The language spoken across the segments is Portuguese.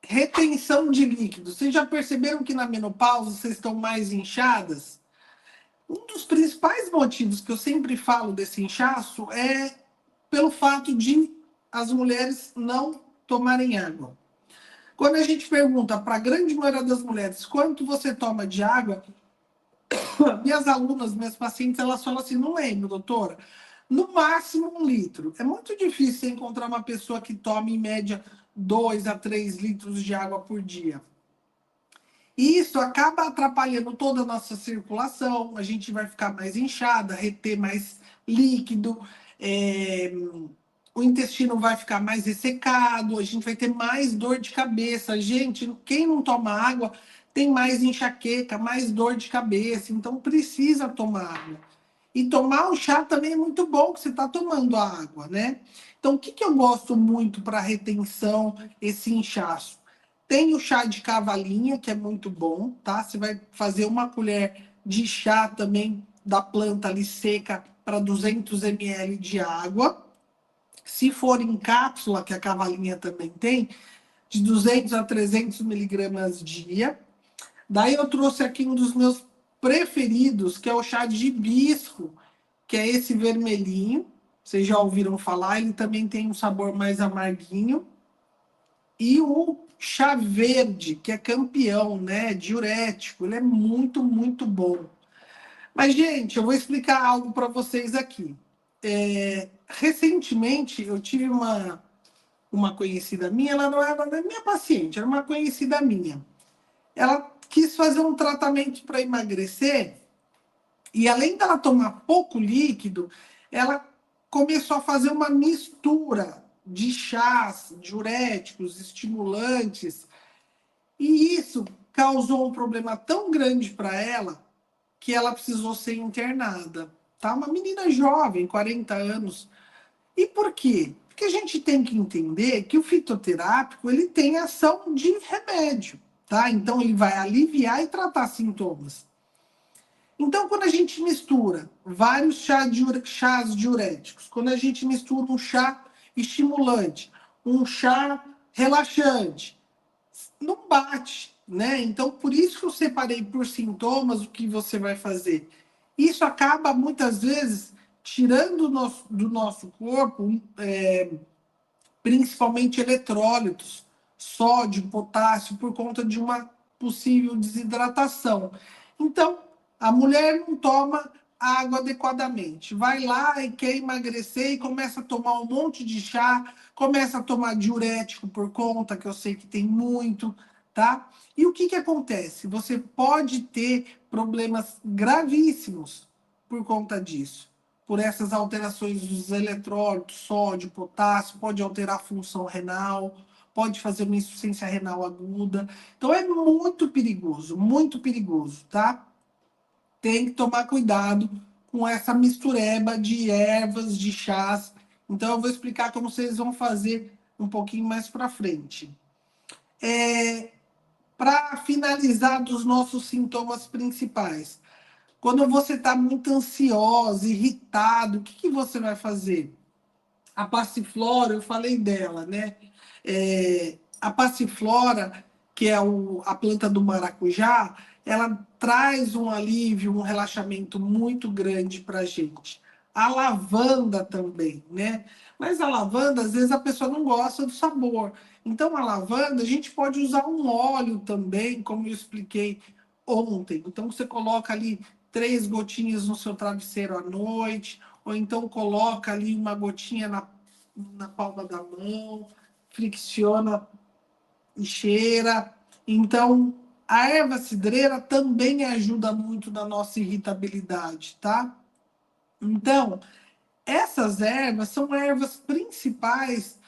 Retenção de líquido. Vocês já perceberam que na menopausa vocês estão mais inchadas? Um dos principais motivos que eu sempre falo desse inchaço é pelo fato de as mulheres não tomarem água. Quando a gente pergunta para a grande maioria das mulheres quanto você toma de água, minhas alunas, minhas pacientes, elas falam assim, não lembro, doutora, no máximo 1 litro. É muito difícil encontrar uma pessoa que tome, em média, 2 a 3 litros de água por dia. E isso acaba atrapalhando toda a nossa circulação, a gente vai ficar mais inchada, reter mais líquido, o intestino vai ficar mais ressecado, a gente vai ter mais dor de cabeça. Gente, quem não toma água tem mais enxaqueca, mais dor de cabeça, então precisa tomar água. E tomar o chá também é muito bom, que você está tomando a água, né? Então, o que eu gosto muito para retenção, esse inchaço? Tem o chá de cavalinha, que é muito bom, tá? Você vai fazer 1 colher de chá também da planta ali seca para 200 ml de água. Se for em cápsula, que a cavalinha também tem, de 200 a 300 miligramas dia. Daí eu trouxe aqui um dos meus preferidos, que é o chá de hibisco, que é esse vermelhinho. Vocês já ouviram falar, ele também tem um sabor mais amarguinho. E o chá verde, que é campeão, né? Diurético, ele é muito, muito bom. Mas, gente, eu vou explicar algo para vocês aqui. Recentemente, eu tive uma conhecida minha, ela não era minha paciente, era uma conhecida minha. Ela quis fazer um tratamento para emagrecer e, além dela tomar pouco líquido, ela começou a fazer uma mistura de chás, diuréticos, estimulantes, e isso causou um problema tão grande para ela que ela precisou ser internada. Tá? Uma menina jovem, 40 anos. E por quê? Porque a gente tem que entender que o fitoterápico ele tem ação de remédio, tá? Então ele vai aliviar e tratar sintomas. Então, quando a gente mistura vários chás diuréticos, quando a gente mistura um chá estimulante, um chá relaxante, não bate, né? Então, por isso que eu separei por sintomas o que você vai fazer. Isso acaba, muitas vezes, tirando do nosso corpo, principalmente eletrólitos, sódio, potássio, por conta de uma possível desidratação. Então, a mulher não toma água adequadamente. Vai lá e quer emagrecer e começa a tomar um monte de chá, começa a tomar diurético por conta, que eu sei que tem muito, tá? E o que acontece? Você pode ter problemas gravíssimos por conta disso, por essas alterações dos eletrólitos, sódio, potássio, pode alterar a função renal, pode fazer uma insuficiência renal aguda. Então é muito perigoso, tá? Tem que tomar cuidado com essa mistureba de ervas, de chás. Então eu vou explicar como vocês vão fazer um pouquinho mais para frente. Para finalizar dos nossos sintomas principais, quando você está muito ansiosa, irritado, o que você vai fazer? A passiflora, eu falei dela, né? A passiflora, que é a planta do maracujá, ela traz um alívio, um relaxamento muito grande para a gente. A lavanda também, né? Mas a lavanda, às vezes, a pessoa não gosta do sabor. Então, a lavanda, a gente pode usar um óleo também, como eu expliquei ontem. Então, você coloca ali 3 gotinhas no seu travesseiro à noite, ou então coloca ali uma gotinha na palma da mão, fricciona e cheira. Então, a erva cidreira também ajuda muito na nossa irritabilidade, tá? Então, essas ervas são ervas principais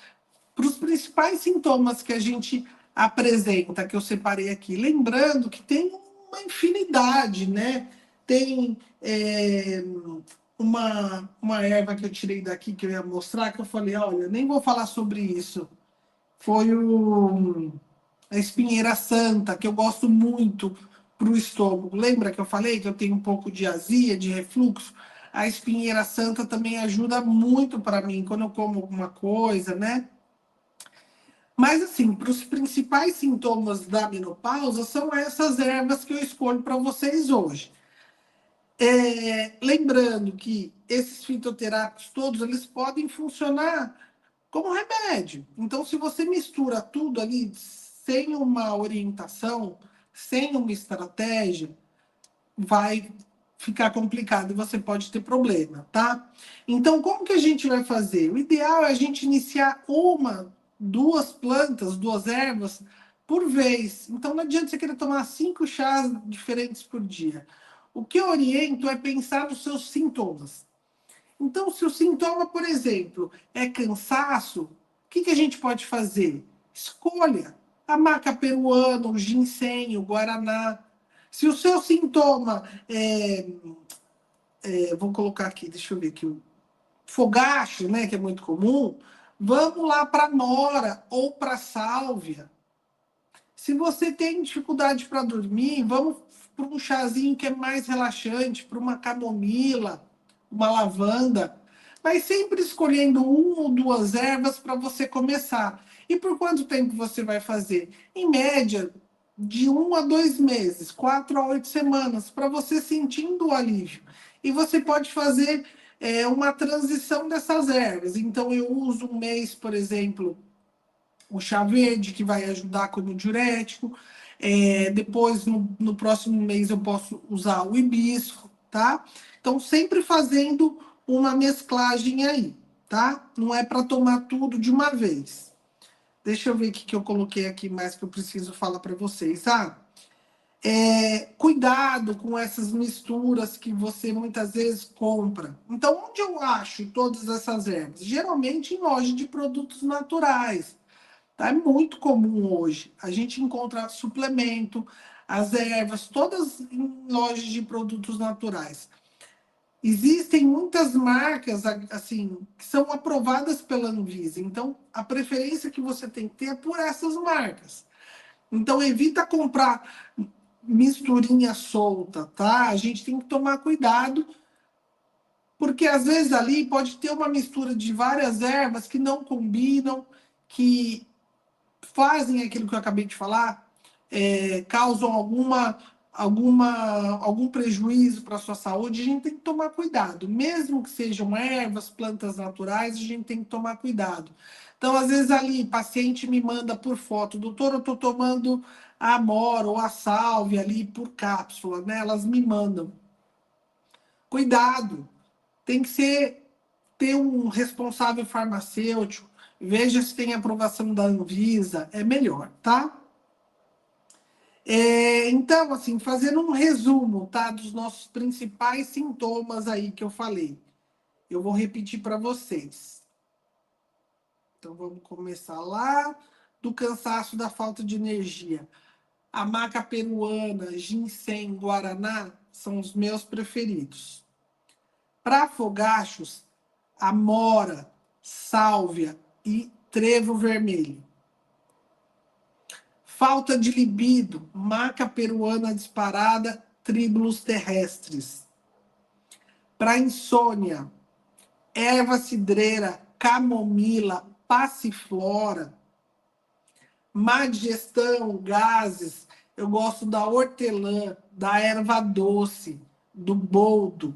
para os principais sintomas que a gente apresenta, que eu separei aqui. Lembrando que tem uma infinidade, né? Tem uma erva que eu tirei daqui, que eu ia mostrar, que eu falei, olha, nem vou falar sobre isso. Foi a espinheira santa, que eu gosto muito para o estômago. Lembra que eu falei que eu tenho um pouco de azia, de refluxo? A espinheira santa também ajuda muito para mim, quando eu como alguma coisa, né? Mas, assim, para os principais sintomas da menopausa, são essas ervas que eu escolho para vocês hoje. Lembrando que esses fitoterápicos todos, eles podem funcionar como remédio. Então, se você mistura tudo ali sem uma orientação, sem uma estratégia, vai ficar complicado e você pode ter problema, tá? Então, como que a gente vai fazer? O ideal é a gente iniciar uma, duas plantas, duas ervas por vez. Então, não adianta você querer tomar 5 chás diferentes por dia. O que eu oriento é pensar nos seus sintomas. Então, se o sintoma, por exemplo, é cansaço, o que a gente pode fazer? Escolha a maca peruana, o ginseng, o guaraná. Se o seu sintoma vou colocar aqui, deixa eu ver aqui, o fogacho, né, que é muito comum, vamos lá para nora ou para sálvia. Se você tem dificuldade para dormir, vamos para um chazinho que é mais relaxante, para uma camomila, uma lavanda, mas sempre escolhendo uma ou duas ervas para você começar. E por quanto tempo você vai fazer? Em média, de 1 a 2 meses, 4 a 8 semanas, para você sentindo o alívio. E você pode fazer uma transição dessas ervas. Então, eu uso um mês, por exemplo, o chá verde, que vai ajudar como diurético. Depois, no próximo mês, eu posso usar o hibisco, tá? Então, sempre fazendo uma mesclagem aí, tá? Não é para tomar tudo de uma vez. Deixa eu ver o que eu coloquei aqui mais que eu preciso falar para vocês. Cuidado com essas misturas que você muitas vezes compra. Então, onde eu acho todas essas ervas? Geralmente em loja de produtos naturais. Tá? É muito comum hoje. A gente encontra suplemento, as ervas, todas em lojas de produtos naturais. Existem muitas marcas assim que são aprovadas pela Anvisa. Então, a preferência que você tem que ter é por essas marcas. Então, evita comprar misturinha solta, tá? A gente tem que tomar cuidado, porque às vezes ali pode ter uma mistura de várias ervas que não combinam, que fazem aquilo que eu acabei de falar, causam algum prejuízo para a sua saúde, a gente tem que tomar cuidado. Mesmo que sejam ervas, plantas naturais, a gente tem que tomar cuidado. Então, às vezes ali, paciente me manda por foto, doutor, eu estou tomando a amora ou a salve ali por cápsula, né? Elas me mandam. Cuidado, tem que ter um responsável farmacêutico, veja se tem aprovação da Anvisa, é melhor, tá? Então, assim, fazendo um resumo, tá, dos nossos principais sintomas aí que eu falei. Eu vou repetir para vocês. Então, vamos começar lá do cansaço, da falta de energia. A maca peruana, ginseng, guaraná são os meus preferidos. Para fogachos, amora, sálvia e trevo vermelho. Falta de libido, maca peruana disparada, tríbulos terrestres. Para insônia, erva cidreira, camomila, passiflora. Má digestão, gases, eu gosto da hortelã, da erva doce, do boldo.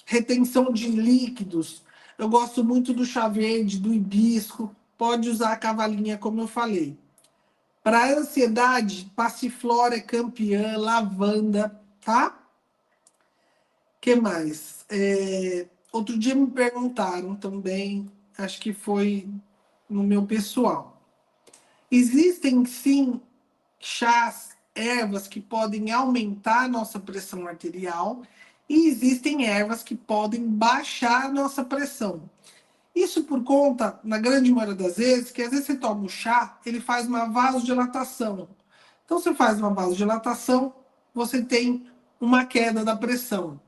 Retenção de líquidos, eu gosto muito do chá verde, do hibisco, pode usar a cavalinha, como eu falei. Para ansiedade, passiflora é campeã, lavanda, tá? Que mais? Outro dia me perguntaram também, acho que foi no meu pessoal. Existem sim chás, ervas que podem aumentar a nossa pressão arterial e existem ervas que podem baixar a nossa pressão. Isso por conta, na grande maioria das vezes, que às vezes você toma um chá, ele faz uma vasodilatação. Então, você faz uma vasodilatação, você tem uma queda da pressão.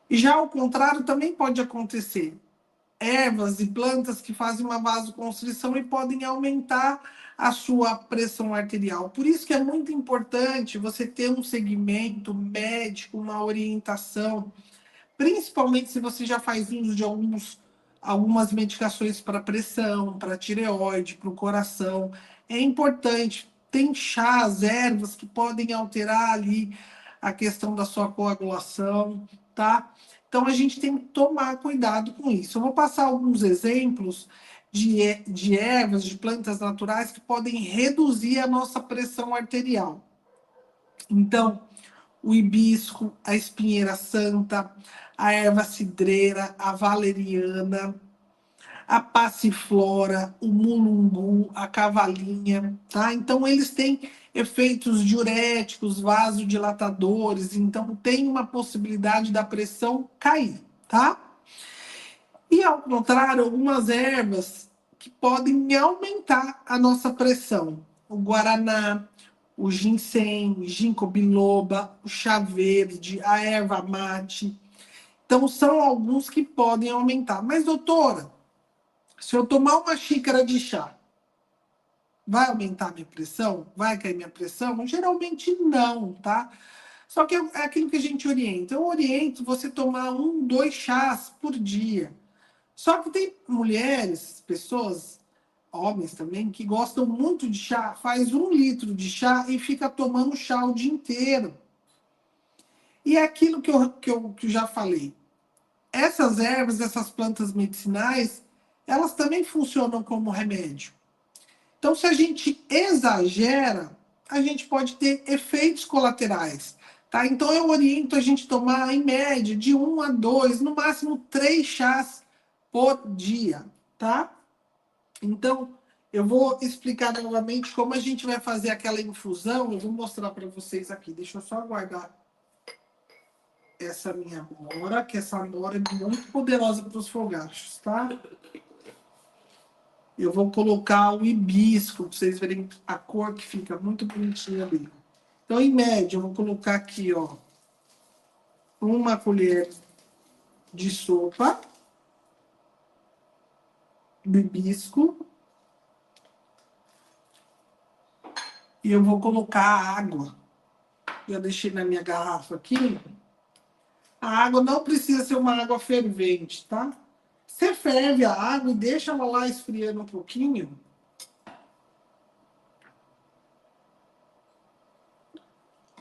E já ao contrário também pode acontecer. Ervas e plantas que fazem uma vasoconstrição e podem aumentar a sua pressão arterial. Por isso que é muito importante você ter um segmento médico, uma orientação, principalmente se você já faz uso de alguns algumas medicações para pressão, para tireoide, para o coração. É importante. Tem chás, ervas que podem alterar ali a questão da sua coagulação, tá? Então a gente tem que tomar cuidado com isso. Eu vou passar alguns exemplos de ervas, de plantas naturais que podem reduzir a nossa pressão arterial. Então, o hibisco, a espinheira santa, a erva cidreira, a valeriana, a passiflora, o mulungu, a cavalinha, tá? Então, eles têm efeitos diuréticos, vasodilatadores, então tem uma possibilidade da pressão cair, tá? E ao contrário, algumas ervas que podem aumentar a nossa pressão. O guaraná, o ginseng, ginkgo biloba, o chá verde, a erva mate. Então, são alguns que podem aumentar. Mas, doutora, se eu tomar uma xícara de chá, vai aumentar minha pressão? Vai cair minha pressão? Geralmente não, tá? Só que é aquilo que a gente orienta. Eu oriento você tomar 1, 2 chás por dia. Só que tem mulheres, pessoas, homens também, que gostam muito de chá, faz 1 litro de chá e fica tomando chá o dia inteiro. E é aquilo que eu já falei. Essas ervas, essas plantas medicinais, elas também funcionam como remédio. Então, se a gente exagera, a gente pode ter efeitos colaterais. Tá? Então, eu oriento a gente tomar, em média, de 1 a 2, no máximo 3 chás por dia. Tá? Então, eu vou explicar novamente como a gente vai fazer aquela infusão. Eu vou mostrar para vocês aqui. Deixa eu só guardar essa minha amora, que essa amora é muito poderosa para os fogachos, tá? Eu vou colocar o hibisco, para vocês verem a cor que fica muito bonitinha ali. Então, em média, eu vou colocar aqui, ó, 1 colher de sopa do hibisco. E eu vou colocar a água. Eu deixei na minha garrafa aqui. A água não precisa ser uma água fervente, tá? Você ferve a água e deixa ela lá esfriando um pouquinho.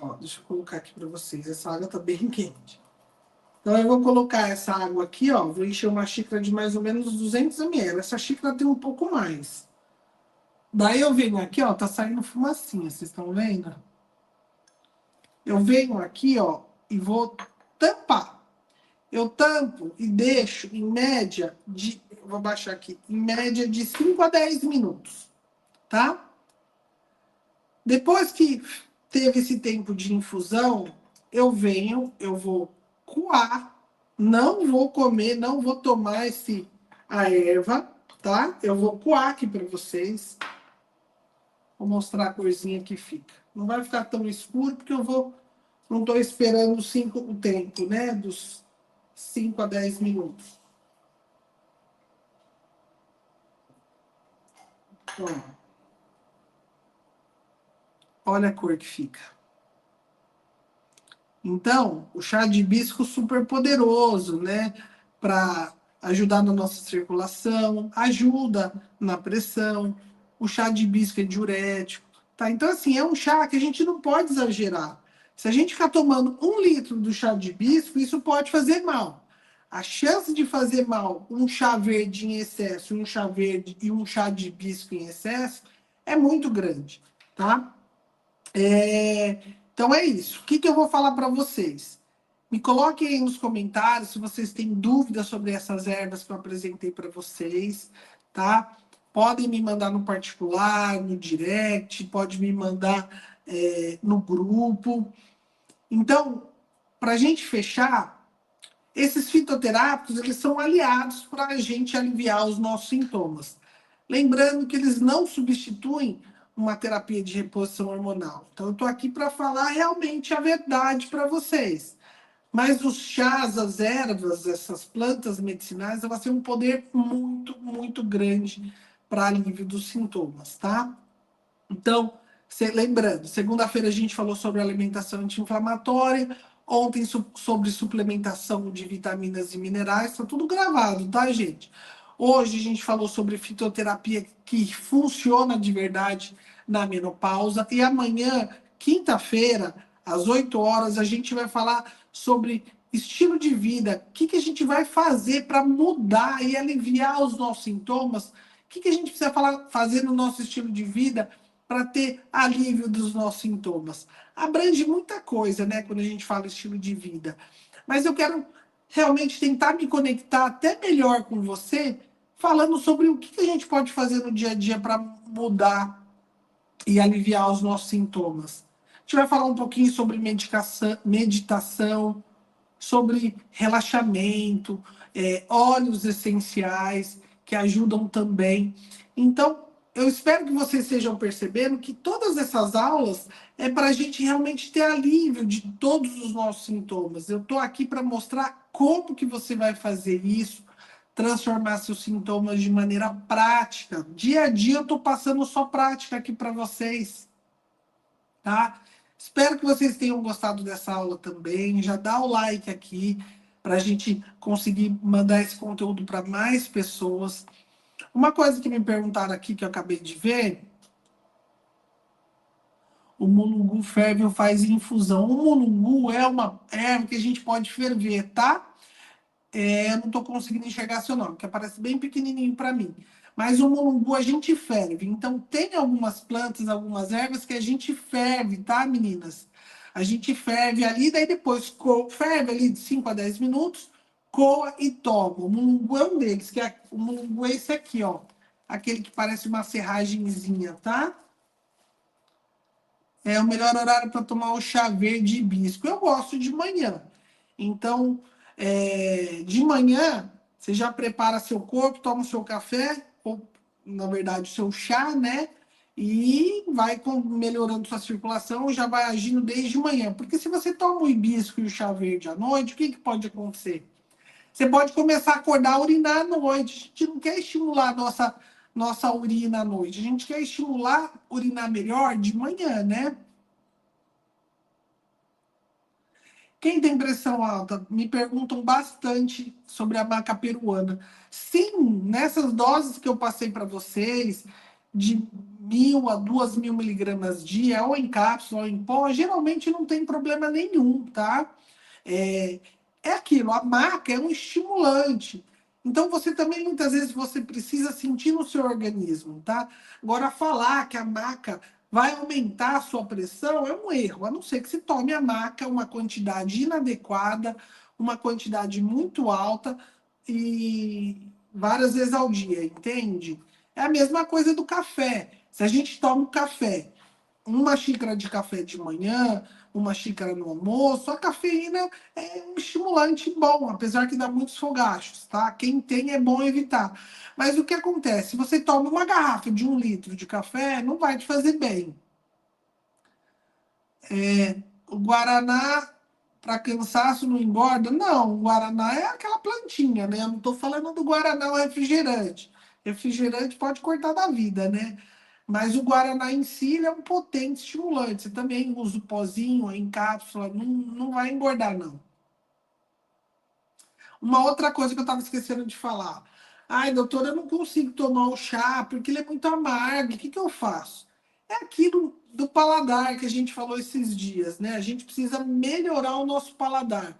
Ó, deixa eu colocar aqui para vocês. Essa água tá bem quente. Então, eu vou colocar essa água aqui, ó. Vou encher uma xícara de mais ou menos 200 ml. Essa xícara tem um pouco mais. Daí eu venho aqui, ó. Tá saindo fumacinha, vocês estão vendo? Eu venho aqui, ó, e vou tampar. Eu tampo e deixo em média de... Vou baixar aqui. Em média de 5 a 10 minutos. Tá? Depois que teve esse tempo de infusão, eu vou coar, não vou comer, não vou tomar a erva, tá? Eu vou coar aqui para vocês. Vou mostrar a corzinha que fica. Não vai ficar tão escuro, porque não estou esperando o tempo, né? Dos 5 a 10 minutos. Ó. Olha a cor que fica. Então, o chá de hibisco super poderoso, né? Para ajudar na nossa circulação, ajuda na pressão. O chá de hibisco é diurético, tá? Então, assim, é um chá que a gente não pode exagerar. Se a gente ficar tomando 1 litro do chá de hibisco, isso pode fazer mal. A chance de fazer mal um chá verde em excesso, um chá verde e um chá de hibisco em excesso é muito grande, tá? Então é isso. O que eu vou falar para vocês? Me coloquem aí nos comentários se vocês têm dúvidas sobre essas ervas que eu apresentei para vocês, tá? Podem me mandar no particular, no direct, pode me mandar no grupo. Então, para a gente fechar, esses fitoterápicos, eles são aliados para a gente aliviar os nossos sintomas. Lembrando que eles não substituem uma terapia de reposição hormonal. Então, eu estou aqui para falar realmente a verdade para vocês. Mas os chás, as ervas, essas plantas medicinais, elas têm um poder muito, muito grande para alívio dos sintomas, tá? Então, lembrando, segunda-feira a gente falou sobre alimentação anti-inflamatória, ontem sobre suplementação de vitaminas e minerais, está tudo gravado, tá, gente? Hoje a gente falou sobre fitoterapia que funciona de verdade na menopausa. E amanhã, quinta-feira, às 8 horas, a gente vai falar sobre estilo de vida. O que a gente vai fazer para mudar e aliviar os nossos sintomas? O que a gente precisa fazer no nosso estilo de vida para ter alívio dos nossos sintomas? Abrange muita coisa, né, quando a gente fala estilo de vida. Mas eu quero realmente tentar me conectar até melhor com você, falando sobre o que a gente pode fazer no dia a dia para mudar e aliviar os nossos sintomas. A gente vai falar um pouquinho sobre meditação, sobre relaxamento, óleos essenciais que ajudam também. Então, eu espero que vocês estejam percebendo que todas essas aulas é para a gente realmente ter alívio de todos os nossos sintomas. Eu estou aqui para mostrar como que você vai fazer isso, transformar seus sintomas de maneira prática. Dia a dia eu estou passando só prática aqui para vocês, tá? Espero que vocês tenham gostado dessa aula também. Já dá o like aqui para a gente conseguir mandar esse conteúdo para mais pessoas. Uma coisa que me perguntaram aqui que eu acabei de ver, o mulungu ferve ou faz infusão. O mulungu é uma erva que a gente pode ferver, tá? Eu não estou conseguindo enxergar seu nome, que aparece bem pequenininho para mim. Mas o mulungu a gente ferve. Então, tem algumas plantas, algumas ervas que a gente ferve, tá, meninas? A gente ferve ali, daí depois ferve ali de 5 a 10 minutos, coa e toma. O mulungu é um deles, o mulungu é esse aqui, ó. Aquele que parece uma serragenzinha, tá? É o melhor horário para tomar o chá verde hibisco. Eu gosto de manhã. Então, de manhã, você já prepara seu corpo, toma o seu café, ou, na verdade, o seu chá, né? E vai melhorando sua circulação, já vai agindo desde manhã. Porque se você toma o hibisco e o chá verde à noite, o que pode acontecer? Você pode começar a acordar a urinar à noite. A gente não quer estimular a nossa urina à noite. A gente quer estimular a urinar melhor de manhã, né? Quem tem pressão alta? Me perguntam bastante sobre a maca peruana. Sim, nessas doses que eu passei para vocês, de 1.000 a 2.000 miligramas dia, ou em cápsula ou em pó, geralmente não tem problema nenhum, tá? É, é aquilo, a maca é um estimulante. Então você também, muitas vezes, você precisa sentir no seu organismo, tá? Agora, falar que a maca vai aumentar a sua pressão é um erro, a não ser que se tome a maca uma quantidade inadequada, uma quantidade muito alta e várias vezes ao dia, entende? É a mesma coisa do café. Se a gente toma o café, uma xícara de café de manhã, uma xícara no almoço, a cafeína é um estimulante bom, apesar que dá muitos fogachos, tá? Quem tem é bom evitar. Mas o que acontece? Se você toma uma garrafa de 1 litro de café, não vai te fazer bem. O Guaraná, para cansaço, não engorda? Não, o Guaraná é aquela plantinha, né? Eu não estou falando do Guaraná, o refrigerante. Refrigerante pode cortar da vida, né? Mas o Guaraná em si ele é um potente estimulante. Você também usa o pozinho em cápsula, não vai engordar, não. Uma outra coisa que eu estava esquecendo de falar. Ai, doutora, eu não consigo tomar o chá porque ele é muito amargo. O que eu faço? É aquilo do paladar que a gente falou esses dias, né? A gente precisa melhorar o nosso paladar.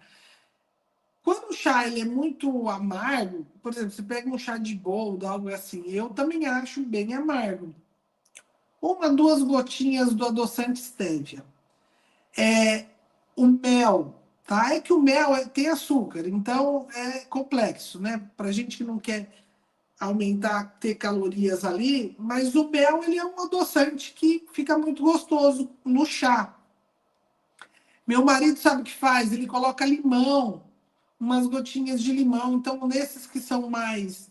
Quando o chá ele é muito amargo, por exemplo, você pega um chá de boldo, algo assim, eu também acho bem amargo. 1, 2 gotinhas do adoçante stevia. O mel, tá? É que o mel tem açúcar, então é complexo, né? Pra gente que não quer aumentar, ter calorias ali, mas o mel ele é um adoçante que fica muito gostoso no chá. Meu marido sabe o que faz? Ele coloca limão, umas gotinhas de limão. Então, nesses que são mais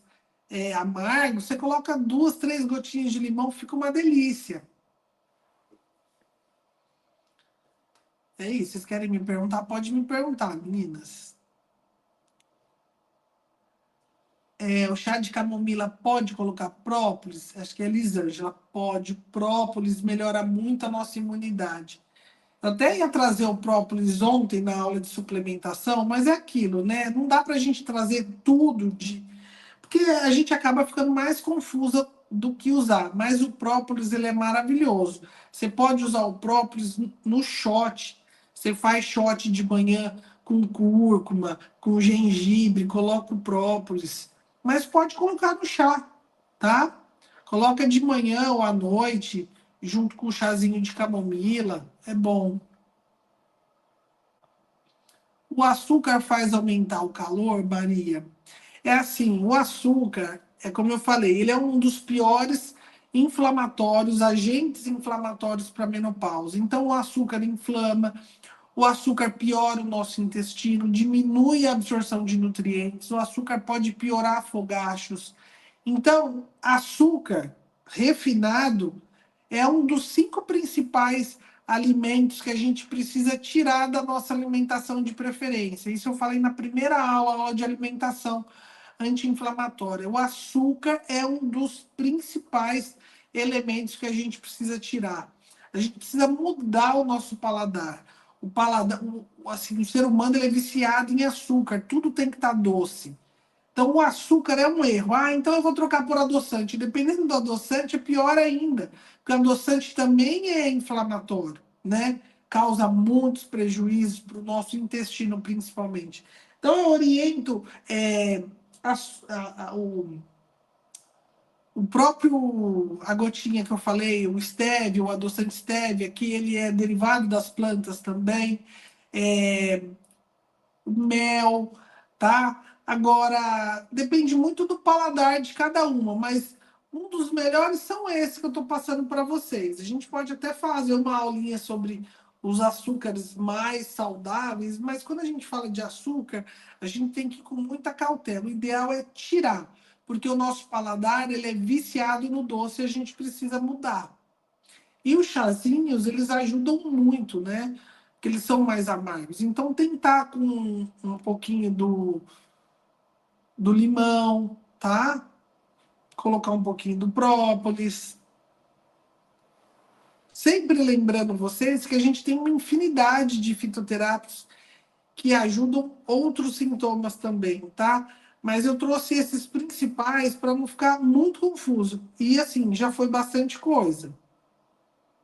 amargos, você coloca 2, 3 gotinhas de limão, fica uma delícia. É isso, vocês querem me perguntar? Pode me perguntar, meninas. O chá de camomila pode colocar própolis? Acho que é Elisângela. Pode. Própolis melhora muito a nossa imunidade. Eu até ia trazer o própolis ontem na aula de suplementação, mas é aquilo, né? Não dá para a gente trazer tudo de. Porque a gente acaba ficando mais confusa do que usar. Mas o própolis, ele é maravilhoso. Você pode usar o própolis no shot. Você faz shot de manhã com cúrcuma, com gengibre, coloca o própolis. Mas pode colocar no chá, tá? Coloca de manhã ou à noite, junto com o chazinho de camomila. É bom. O açúcar faz aumentar o calor, Maria? É assim, o açúcar, é como eu falei, ele é um dos piores inflamatórios, agentes inflamatórios para a menopausa. Então, o açúcar inflama, o açúcar piora o nosso intestino, diminui a absorção de nutrientes, o açúcar pode piorar fogachos. Então, açúcar refinado é um dos 5 principais alimentos que a gente precisa tirar da nossa alimentação de preferência. Isso eu falei na primeira aula, aula de alimentação anti-inflamatória. O açúcar é um dos principais elementos que a gente precisa tirar. A gente precisa mudar o nosso paladar. O paladar, assim, o ser humano ele é viciado em açúcar, tudo tem que estar doce. Então, o açúcar é um erro. Ah, então eu vou trocar por adoçante. Dependendo do adoçante, é pior ainda, porque o adoçante também é inflamatório, né? Causa muitos prejuízos para o nosso intestino, principalmente. Então, eu oriento a, o próprio, a gotinha que eu falei, o stevia, o adoçante stevia, que ele é derivado das plantas também. É, mel, tá? Agora, depende muito do paladar de cada uma, mas um dos melhores são esses que eu estou passando para vocês. A gente pode até fazer uma aulinha sobre os açúcares mais saudáveis, mas quando a gente fala de açúcar, a gente tem que ir com muita cautela. O ideal é tirar, porque o nosso paladar ele é viciado no doce e a gente precisa mudar. E os chazinhos, eles ajudam muito, né? Porque eles são mais amargos. Então, tentar com um pouquinho do limão, tá? Colocar um pouquinho do própolis. Sempre lembrando vocês que a gente tem uma infinidade de fitoterápicos que ajudam outros sintomas também, tá? Mas eu trouxe esses principais para não ficar muito confuso. E assim, já foi bastante coisa.